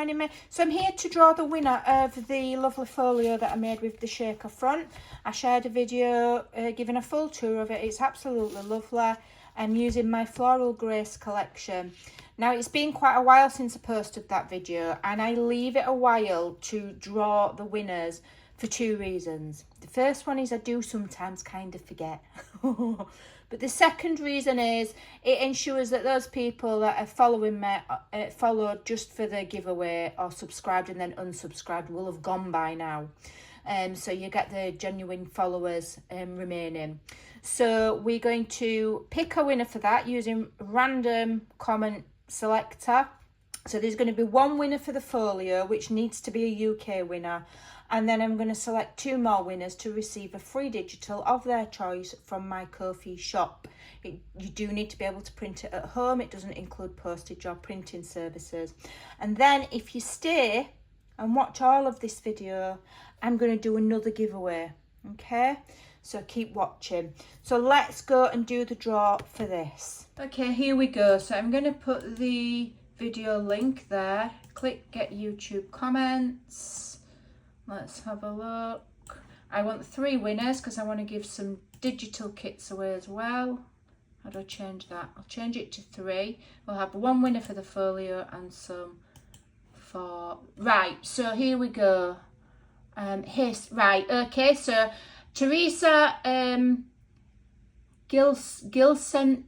joining me. So I'm here to draw the winner of the lovely folio that I made with the shaker front. I shared a video giving a full tour of it. It's absolutely lovely. I'm using my Floral Grace collection. Now, it's been quite a while since I posted that video, and I leave it a while to draw the winners for two reasons. The first one is I do sometimes kind of forget. But the second reason is it ensures that those people that are following me, followed just for the giveaway or subscribed and then unsubscribed will have gone by now. So you get the genuine followers remaining. So we're going to pick a winner for that using random comment selector. So there's going to be one winner for the folio, which needs to be a UK winner. And then I'm going to select two more winners to receive a free digital of their choice from my Ko-fi shop. You do need to be able to print it at home. It doesn't include postage or printing services. And then if you stay and watch all of this video, I'm going to do another giveaway. Okay, so keep watching. So let's go and do the draw for this. Okay, here we go. So I'm going to put the video link there. Click get YouTube comments. Let's have a look. I want 3 winners because I want to give some digital kits away as well. How do I change that? I'll change it to 3. We'll have 1 winner for the folio and some for... Right, so here we go. Right, okay, so Teresa Gilsonen.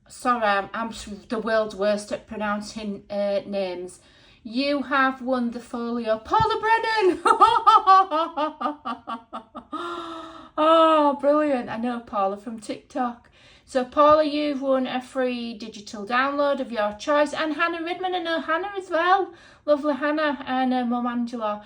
Sorry, I'm the world's worst at pronouncing names. You have won the folio. Paula Brennan! Oh, brilliant. I know Paula from TikTok. So, Paula, you've won a free digital download of your choice. And Hannah Ridman, I know Hannah as well. Lovely Hannah and her mum Angela.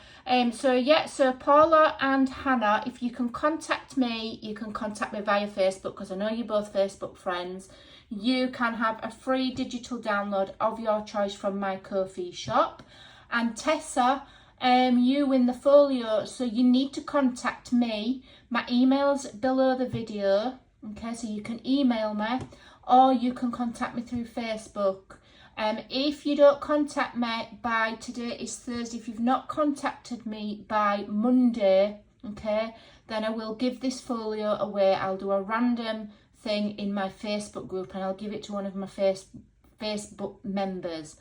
So Paula and Hannah, if you can contact me, you can contact me via Facebook because I know you're both Facebook friends. You can have a free digital download of your choice from my Ko-fi shop. And Tessa, you win the folio, so you need to contact me. My email's below the video, okay, so you can email me or you can contact me through Facebook. If you don't contact me by, today is Thursday, if you've not contacted me by Monday, okay, then I will give this folio away. I'll do a random thing in my Facebook group and I'll give it to one of my Facebook members.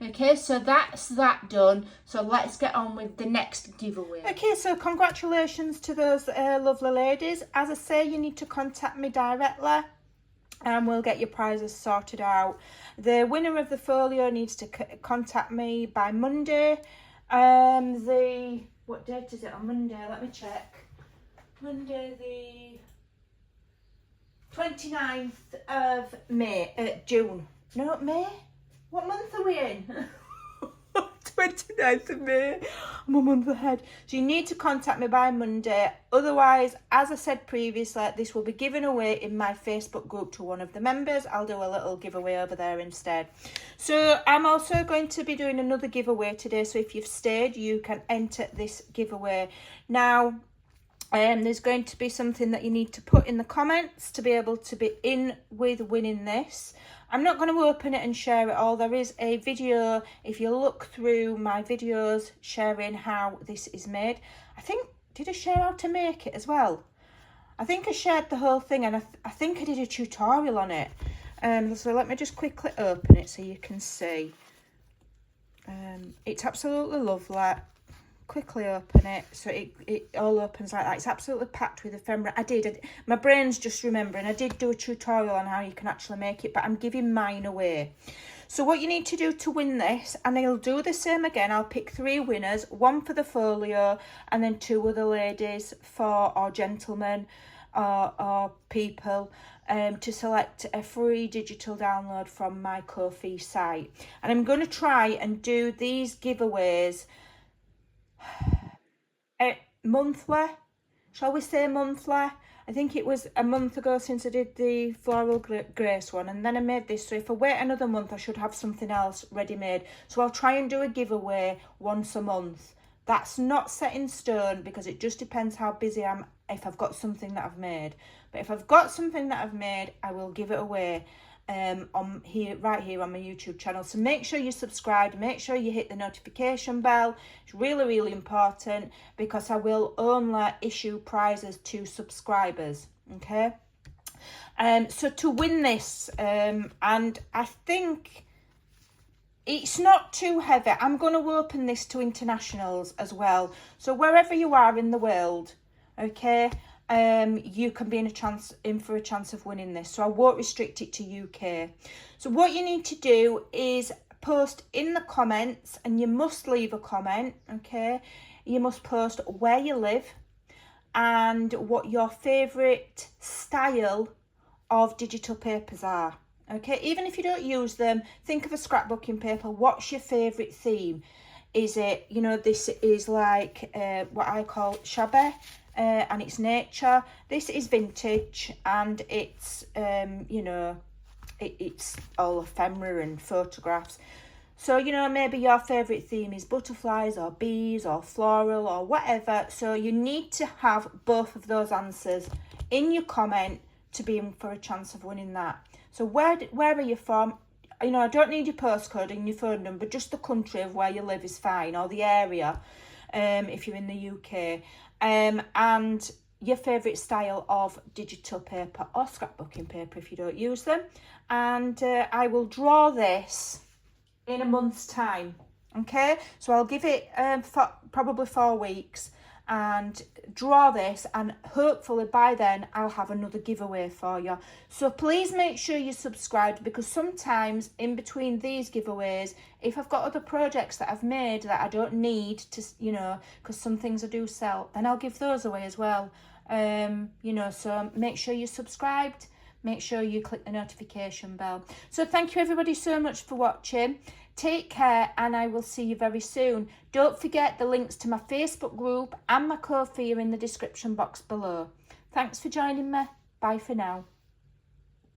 Okay, so that's that done. So let's get on with the next giveaway. Okay, so congratulations to those lovely ladies. As I say, you need to contact me directly and we'll get your prizes sorted out. The winner of the folio needs to contact me by Monday. What date is it on Monday? Let me check. Monday the 29th of June. No, May? What month are we in? 29th of May. I'm a month ahead. So you need to contact me by Monday. Otherwise, as I said previously, this will be given away in my Facebook group to one of the members. I'll do a little giveaway over there instead. So I'm also going to be doing another giveaway today. So if you've stayed, you can enter this giveaway. Now, there's going to be something that you need to put in the comments to be able to be in with winning this. I'm not going to open it and share it all. There is a video, if you look through my videos, sharing how this is made. I think, did I share how to make it as well? I think I shared the whole thing and I think I did a tutorial on it. So let me just quickly open it so you can see. It's absolutely lovely. Quickly open it so it all opens like that. It's absolutely packed with ephemera. My brain's just remembering I did do a tutorial on how you can actually make it, but I'm giving mine away. So what you need to do to win this, and I'll do the same again, I'll pick 3 winners, 1 for the folio and then 2 other ladies or gentlemen or people to select a free digital download from my Ko-fi site. And I'm going to try and do these giveaways monthly, shall we say monthly? I think it was a month ago since I did the Floral Grace one, and then I made this. So if I wait another month, I should have something else ready made. So I'll try and do a giveaway once a month. That's not set in stone because it just depends how busy I am if I've got something that I've made. But if I've got something that I've made, I will give it away. on here, right here on my YouTube channel. So make sure you're subscribed, make sure you hit the notification bell. It's really, really important, because I will only issue prizes to subscribers. Okay. So to win this, and I think it's not too heavy. I'm going to open this to internationals as well. So wherever you are in the world, okay, you can be in for a chance of winning this. So I won't restrict it to UK. So what you need to do is post in the comments, and you must leave a comment, okay? You must post where you live and what your favourite style of digital papers are. Okay, even if you don't use them, think of a scrapbooking paper. What's your favourite theme? Is it, you know, this is like what I call shabby, and it's nature. This is vintage, and it's, you know, it's all ephemera and photographs. So, you know, maybe your favourite theme is butterflies or bees or floral or whatever. So you need to have both of those answers in your comment to be in for a chance of winning that. So where are you from? You know, I don't need your postcode and your phone number, just the country of where you live is fine, or the area, if you're in the UK. And your favourite style of digital paper or scrapbooking paper if you don't use them. And I will draw this in a month's time. Okay, so I'll give it for probably 4 weeks and draw this, and hopefully by then I'll have another giveaway for you. So please make sure you're subscribed, because sometimes in between these giveaways, if I've got other projects that I've made that I don't need to, you know, because some things I do sell, then I'll give those away as well. You know, so make sure you're subscribed. Make sure you click the notification bell. So thank you everybody so much for watching. Take care, and I will see you very soon. Don't forget the links to my Facebook group and my Ko-fi are in the description box below. Thanks for joining me. Bye for now.